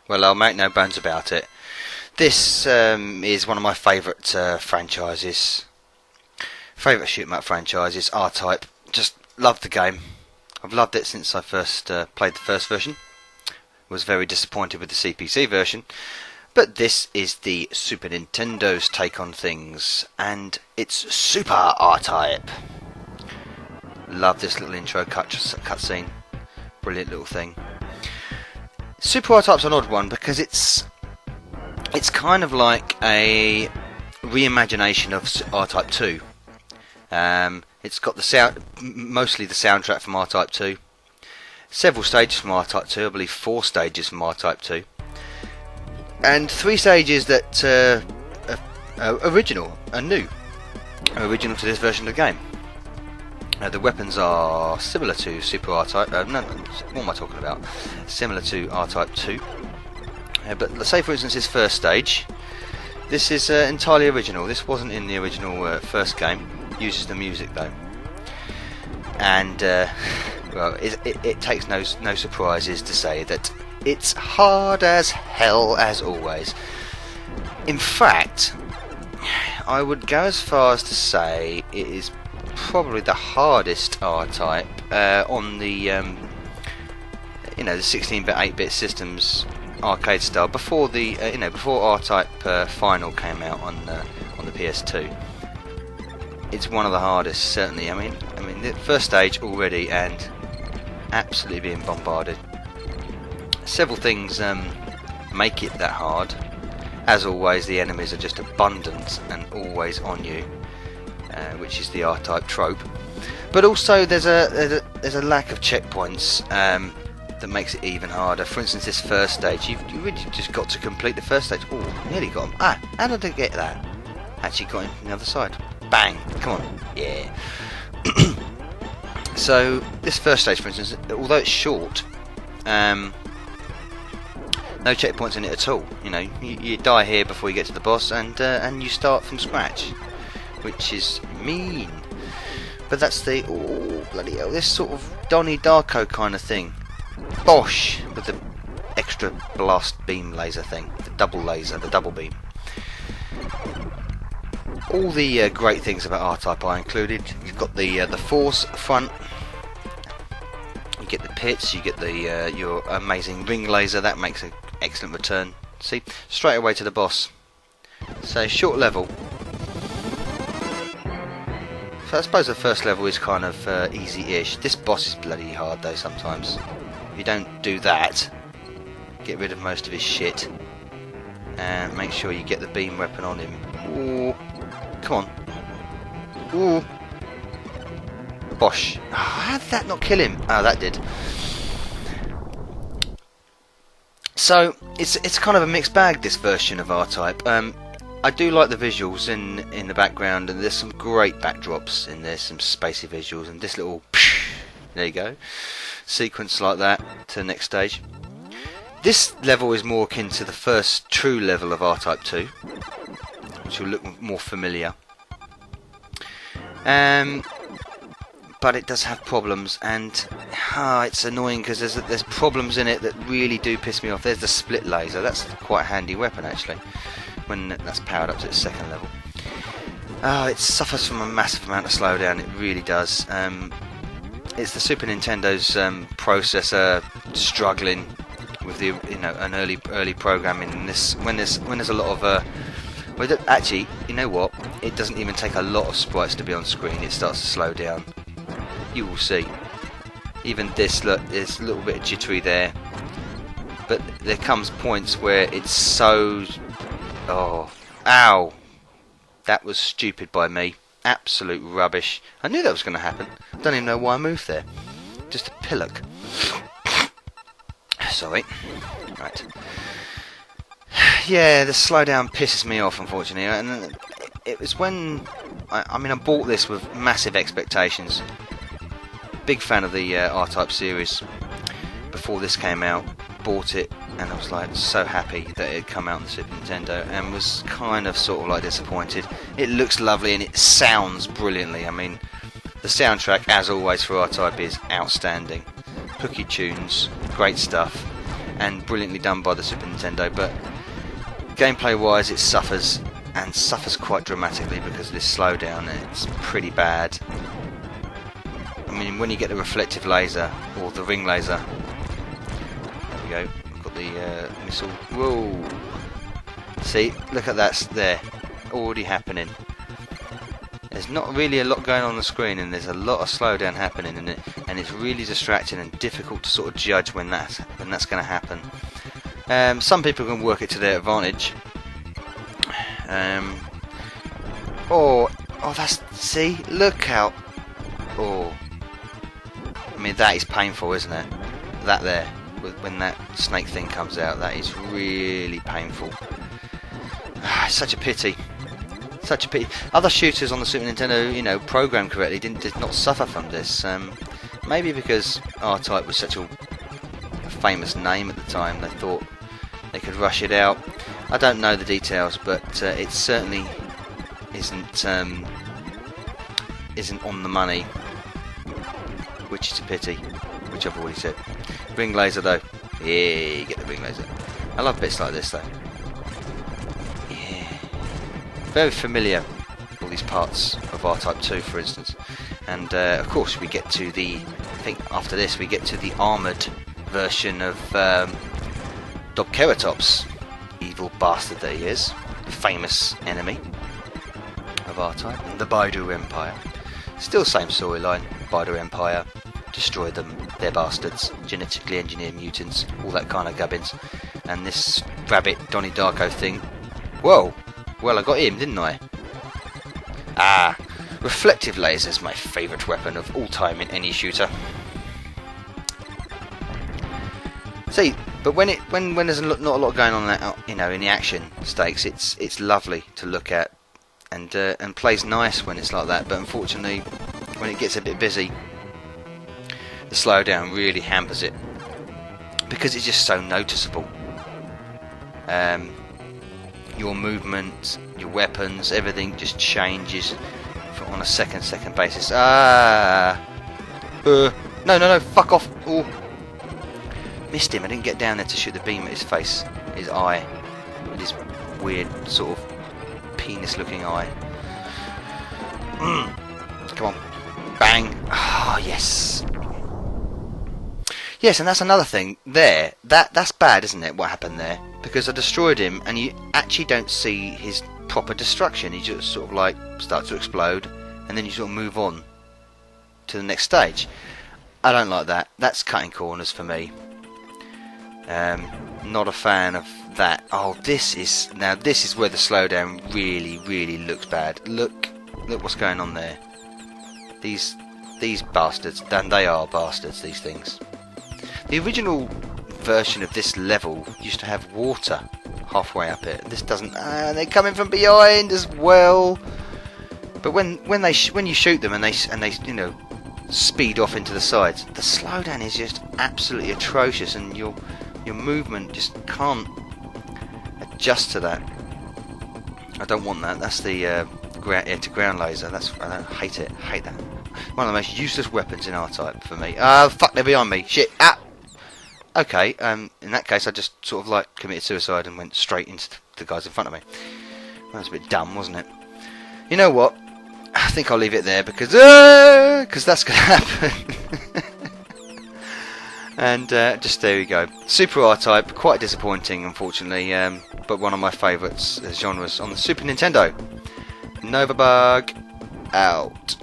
Well, I'll make no bones about it. This is one of my favourite franchises. Favourite shoot 'em up franchises, R-Type. Just love the game. I've loved it since I first played the first version. Was very disappointed with the CPC version. But this is the Super Nintendo's take on things. And it's Super R-Type. Love this little intro cutscene. Brilliant little thing. Super R-Type's an odd one because it's kind of like a reimagination of R-Type 2. It's got mostly the soundtrack from R-Type 2. Several stages from R-Type 2, I believe 4 stages from R-Type 2. And 3 stages that are original and new. Original to this version of the game. The weapons are similar to Super R-Type. No, what am I talking about? Similar to R-Type 2. But let's say, for instance, this first stage. This is entirely original. This wasn't in the original first game. Uses the music though. And well, it takes no surprises to say that it's hard as hell as always. In fact, I would go as far as to say it is probably the hardest R-Type on the the 16-bit, 8-bit systems, arcade style, before the before R-Type Final came out on the PS2. It's one of the hardest, certainly. I mean, the first stage already, and absolutely being bombarded. Several things make it that hard. As always, the enemies are just abundant and always on you, which is the R-Type trope. But also, there's a lack of checkpoints that makes it even harder. For instance, this first stage, you really just got to complete the first stage. Oh, nearly got him. Ah, how did I get that? Actually got him from the other side. Bang! Come on, yeah. So this first stage, for instance, although it's short, no checkpoints in it at all. You die here before you get to the boss, and you start from scratch, which is mean. But that's the bloody hell, this sort of Donnie Darko kind of thing. Bosh with the extra blast beam laser thing, the double laser, the double beam. All the great things about R-Type are included. You've got the force front. You get the pits. You get your amazing ring laser. That makes an excellent return. See, straight away to the boss. So short level. So I suppose the first level is kind of easy-ish. This boss is bloody hard though sometimes. If you don't do that, get rid of most of his shit, and make sure you get the beam weapon on him. Ooh. Come on. Ooh. Bosh. Oh, how did that not kill him? Oh, that did. So, it's kind of a mixed bag, this version of R-Type. I do like the visuals in the background, and there's some great backdrops in there, some spacey visuals, and this little there you go, sequence like that to the next stage. This level is more akin to the first true level of R-Type 2, which will look more familiar. But it does have problems, and it's annoying because there's problems in it that really do piss me off. There's the split laser. That's quite a handy weapon actually, when that's powered up to its second level. It suffers from a massive amount of slowdown. It really does. It's the Super Nintendo's processor struggling with the an early programming in this. When there's a lot of well, actually, you know what? It doesn't even take a lot of sprites to be on screen. It starts to slow down. You will see. Even this, look, there's a little bit of jittery there. But there comes points where it's so... Oh, ow! That was stupid by me. Absolute rubbish. I knew that was going to happen. I don't even know why I moved there. Just a pillock. Sorry. Right. Yeah, the slowdown pisses me off, unfortunately, and it was when I bought this with massive expectations. Big fan of the R-Type series. Before this came out, bought it, and I was like so happy that it had come out on the Super Nintendo, and was kind of sort of like disappointed. It looks lovely and it sounds brilliantly. I mean, the soundtrack, as always for R-Type, is outstanding. Hooky tunes, great stuff. and brilliantly done by the Super Nintendo, but gameplay wise it suffers, and suffers quite dramatically because of this slowdown, and it's pretty bad. I mean, when you get the reflective laser, or the ring laser, there we go, I've got the missile, whoa, see, look at that there, already happening. There's not really a lot going on the screen, and there's a lot of slowdown happening in it, and it's really distracting and difficult to sort of judge when that's going to happen. Some people can work it to their advantage. Oh, that's, see, look out. Oh, I mean, that is painful, isn't it? That there, when that snake thing comes out, that is really painful. It's such a pity. Such a pity. Other shooters on the Super Nintendo, you know, programmed correctly, did not suffer from this. Maybe because R-Type was such a famous name at the time, they thought they could rush it out. I don't know the details, but it certainly isn't on the money, which is a pity, which I've already said. Ring laser though, yeah, you get the ring laser. I love bits like this though. Yeah, very familiar, all these parts of R-Type 2 for instance. And of course we get to the, I think after this we get to the armoured version of Dobkeratops, evil bastard that he is, famous enemy of R-Type, and the Baidu Empire. Still same storyline, Baidu Empire, destroy them, they're bastards, genetically engineered mutants, all that kind of gubbins. And this rabbit Donnie Darko thing, whoa, well I got him, didn't I? Ah, reflective lasers, my favourite weapon of all time in any shooter. See, but when there's not a lot going on that, you know, in the action stakes, it's lovely to look at, and plays nice when it's like that. But unfortunately, when it gets a bit busy, the slowdown really hampers it because it's just so noticeable. Your movement, your weapons, everything just changes on a second basis. No, fuck off! Ooh. Missed him. I didn't get down there to shoot the beam at his face, his eye, with his weird sort of penis-looking eye. Come on, bang! Oh yes, yes, and that's another thing there. That's bad, isn't it? What happened there? Because I destroyed him, and you actually don't see his proper destruction. He just sort of like starts to explode, and then you sort of move on to the next stage. I don't like that. That's cutting corners for me. Not a fan of that. Oh, this is where the slowdown really looks bad. Look what's going on there. These bastards, and they are bastards, these things. The original version of this level used to have water halfway up it. This doesn't. They're coming from behind as well. But when you shoot them and they you know, speed off into the sides, the slowdown is just absolutely atrocious, and your movement just can't adjust to that. I don't want that. That's the air-to-ground laser. I hate it. Hate that. One of the most useless weapons in R-Type for me. Fuck, they're behind me. Shit. Ah. Okay. In that case, I just sort of like committed suicide and went straight into the guys in front of me. That was a bit dumb, wasn't it? You know what? I think I'll leave it there because that's going to happen. And just there we go. Super R-Type, quite disappointing unfortunately, but one of my favourites genres on the Super Nintendo. Novabug out.